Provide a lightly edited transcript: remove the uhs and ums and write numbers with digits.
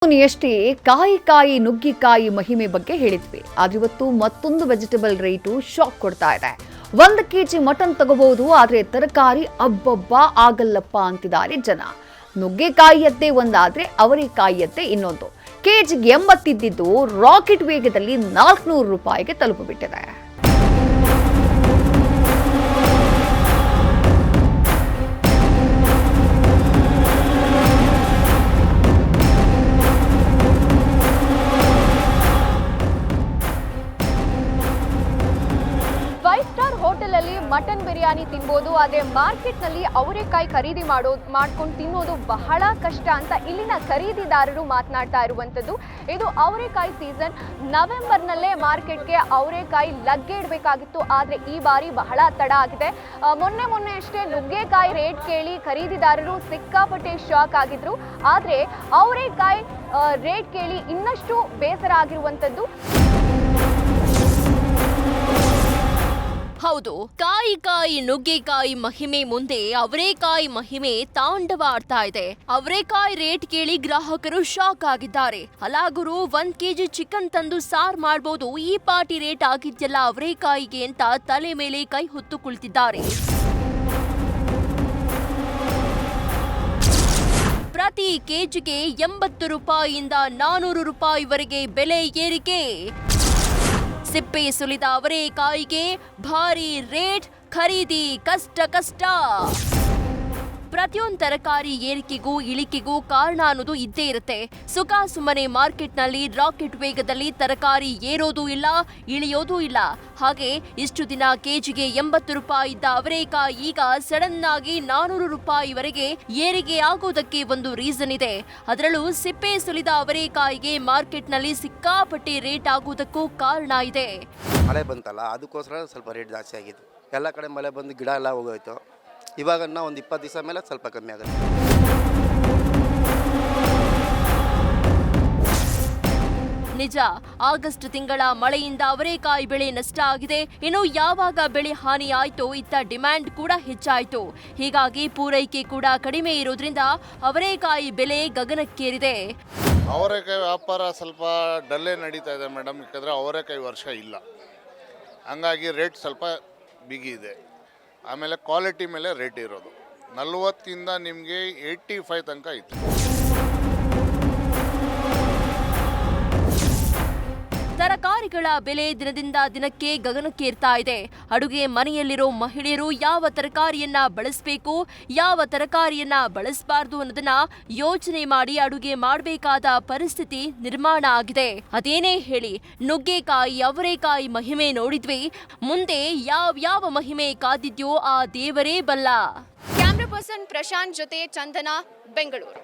ಎಷ್ಟೇ ಕಾಯಿ ನುಗ್ಗಿಕಾಯಿ ಮಹಿಮೆ ಬಗ್ಗೆ ಹೇಳಿದ್ವಿ. ಆದಿವತ್ತು ಮತ್ತೊಂದು ವೆಜಿಟೇಬಲ್ ರೇಟು ಶಾಕ್ ಕೊಡ್ತಾ ಇದೆ. 1 ಕೆಜಿ ಮಟನ್ ತಗೋಬಹುದು, ಆದ್ರೆ ತರಕಾರಿ ಅಬ್ಬಬ್ಬ ಆಗಲ್ಲಪ್ಪ ಅಂತಿದ್ದಾರೆ ಜನ. ನುಗ್ಗೆಕಾಯಿಯದ್ದೇ ಒಂದಾದ್ರೆ ಅವರೆಕಾಯಿಯದ್ದೇ ಇನ್ನೊಂದು. ಕೆಜಿಗೆ 80 ಇದ್ದಿದ್ದು ರಾಕೆಟ್ ವೇಗದಲ್ಲಿ 400 ರೂಪಾಯಿಗೆ ತಲುಪಿಬಿಟ್ಟಿದೆ. ಮಟನ್ ಬಿರಿಯಾನಿ ತಿನ್ಬೋದು, ಆದರೆ ಮಾರ್ಕೆಟ್ನಲ್ಲಿ ಅವರೆಕಾಯಿ ಖರೀದಿ ಮಾಡ್ಕೊಂಡು ತಿನ್ನೋದು ಬಹಳ ಕಷ್ಟ ಅಂತ ಇಲ್ಲಿನ ಖರೀದಿದಾರರು ಮಾತನಾಡ್ತಾ ಇರುವಂಥದ್ದು. ಇದು ಅವರೆಕಾಯಿ ಸೀಸನ್. ನವೆಂಬರ್ನಲ್ಲೇ ಮಾರ್ಕೆಟ್ಗೆ ಅವರೆಕಾಯಿ ಲಗ್ಗೆ ಇಡಬೇಕಾಗಿತ್ತು, ಆದರೆ ಈ ಬಾರಿ ಬಹಳ ತಡ ಆಗಿದೆ. ಮೊನ್ನೆ ಅಷ್ಟೇ ನುಗ್ಗೆಕಾಯಿ ರೇಟ್ ಕೇಳಿ ಖರೀದಿದಾರರು ಸಿಕ್ಕಾಪಟ್ಟೆ ಶಾಕ್ ಆಗಿದ್ರು. ಆದರೆ ಅವರೆಕಾಯಿ ರೇಟ್ ಕೇಳಿ ಇನ್ನಷ್ಟು ಬೇಸರ ಆಗಿರುವಂಥದ್ದು. ಹೌದು, ಕಾಯಿ ನುಗ್ಗೆಕಾಯಿ ಮಹಿಮೆ ಮುಂದೆ ಅವರೆಕಾಯಿ ಮಹಿಮೆ ತಾಂಡವ ಆಡ್ತಾ ಇದೆ. ಅವರೆಕಾಯಿ ರೇಟ್ ಕೇಳಿ ಗ್ರಾಹಕರು ಶಾಕ್ ಆಗಿದ್ದಾರೆ. ಹಲಾಗುರು 1 ಕೆಜಿ ಚಿಕನ್ ತಂದು ಸಾರ್ ಮಾಡಬಹುದು, ಈ ಪಾಟಿ ರೇಟ್ ಆಗಿದ್ಯಲ್ಲ ಅವರೆಕಾಯಿಗೆ ಅಂತ ತಲೆ ಮೇಲೆ ಕೈ ಹೊತ್ತು ಕುಳಿತಿದ್ದಾರೆ. ಪ್ರತಿ ಕೆಜಿಗೆ 80 ರೂಪಾಯಿಯಿಂದ 400 ರೂಪಾಯಿವರೆಗೆ ಬೆಲೆ ಏರಿಕೆ. ಸಿಪ್ಪೆ ಸುಲಿದ ಅವರೆಕಾಯಿಗೆ ಭಾರಿ ರೇಟ್, ಖರೀದಿ ಕಷ್ಟ. ಪ್ರತಿಯೊಂದು ತರಕಾರಿ ಏರಿಕೆಗೂ ಇಳಿಕೆಗೂ ಕಾರಣ ಅನ್ನೋದು ಇದ್ದೇ ಇರುತ್ತೆ. ಸುಮ್ಮನೆ ಮಾರ್ಕೆಟ್ನಲ್ಲಿ ರಾಕೆಟ್ ವೇಗದಲ್ಲಿ ತರಕಾರಿ ಏರೋದೂ ಇಲ್ಲ, ಇಳಿಯೋದೂ ಇಲ್ಲ. ಹಾಗೆ ಇಷ್ಟು ದಿನ ಕೆಜಿಗೆ 80 ರೂಪಾಯಿ ಇದ್ದ ಅವರೆಕಾಯಿ ಈಗ ಸಡನ್ ಆಗಿ 400 ರೂಪಾಯಿವರೆಗೆ ಏರಿಕೆ ಆಗೋದಕ್ಕೆ ಒಂದು ರೀಸನ್ ಇದೆ. ಅದರಲ್ಲೂ ಸಿಪ್ಪೆ ಸುಲಿದ ಅವರೆಕಾಯಿಗೆ ಮಾರ್ಕೆಟ್ನಲ್ಲಿ ಸಿಕ್ಕಾಪಟ್ಟೆ ರೇಟ್ ಆಗೋದಕ್ಕೂ ಕಾರಣ ಇದೆ. ಮಳೆ ಬಂತಲ್ಲ, ಅದಕ್ಕೋಸ್ಕರ ಸ್ವಲ್ಪ ರೇಟ್ ಜಾಸ್ತಿ ಆಗಿತ್ತು. ಎಲ್ಲ ಕಡೆ ಮಳೆ ಬಂದು ಗಿಡ ಎಲ್ಲ ಹೋಗೋಯ್ತು. ಇವಾಗ ಒಂದು 20 ದಿವಸ ಮೇಲೆ ಸ್ವಲ್ಪ ಕಮ್ಮಿ ಆಗುತ್ತೆ. ನಿಜ, ಆಗಸ್ಟ್ ತಿಂಗಳ ಮಳೆಯಿಂದ ಅವರೆಕಾಯಿ ಬೆಳೆ ನಷ್ಟ ಆಗಿದೆ. ಇನ್ನು ಯಾವಾಗ ಬೆಳೆ ಹಾನಿ ಆಯ್ತೋ ಇತ್ತ ಡಿಮ್ಯಾಂಡ್ ಕೂಡ ಹೆಚ್ಚಾಯಿತು. ಹೀಗಾಗಿ ಪೂರೈಕೆ ಕೂಡ ಕಡಿಮೆ ಇರೋದ್ರಿಂದ ಅವರೆಕಾಯಿ ಬೆಲೆ ಗಗನಕ್ಕೇರಿದೆ. ಅವರೆಕಾಯಿ ವ್ಯಾಪಾರ ಸ್ವಲ್ಪ ಡಲ್ಲೇ ನಡೀತಾ ಇದೆ ಮೇಡಮ್, ಯಾಕಂದರೆ ಅವರೆಕಾಯಿ ವರ್ಷ ಇಲ್ಲ, ಹಂಗಾಗಿ ರೇಟ್ ಸ್ವಲ್ಪ ಬಿಗಿ ಇದೆ. ಆಮೇಲೆ ಕ್ವಾಲಿಟಿ ಮೇಲೆ ರೇಟ್ ಇರೋದು 40ಇಂದ ನಿಮಗೆ 85 ತನಕ ಇತ್ತು. ತರಕಾರಿಗಳ ಬೆಲೆ ದಿನದಿಂದ ದಿನಕ್ಕೆ ಗಗನಕ್ಕೇರ್ತಾ ಇದೆ. ಅಡುಗೆ ಮನೆಯಲ್ಲಿರೋ ಮಹಿಳೆಯರು ಯಾವ ತರಕಾರಿಯನ್ನ ಬಳಸಬೇಕು, ಯಾವ ತರಕಾರಿಯನ್ನ ಬಳಸಬಾರದು ಅನ್ನೋದನ್ನ ಯೋಚನೆ ಮಾಡಿ ಅಡುಗೆ ಮಾಡಬೇಕಾದ ಪರಿಸ್ಥಿತಿ ನಿರ್ಮಾಣ ಆಗಿದೆ. ಅದೇನೇ ಹೇಳಿ, ನುಗ್ಗೆಕಾಯಿ ಅವರೆಕಾಯಿ ಮಹಿಮೆ ನೋಡಿದ್ವಿ, ಮುಂದೆ ಯಾವ ಮಹಿಮೆ ಕಾದಿದ್ಯೋ ಆ ದೇವರೇ ಬಲ್ಲ. ಕ್ಯಾಮ್ರಾ ಪರ್ಸನ್ ಪ್ರಶಾಂತ್ ಜೊತೆ ಚಂದನ, ಬೆಂಗಳೂರು.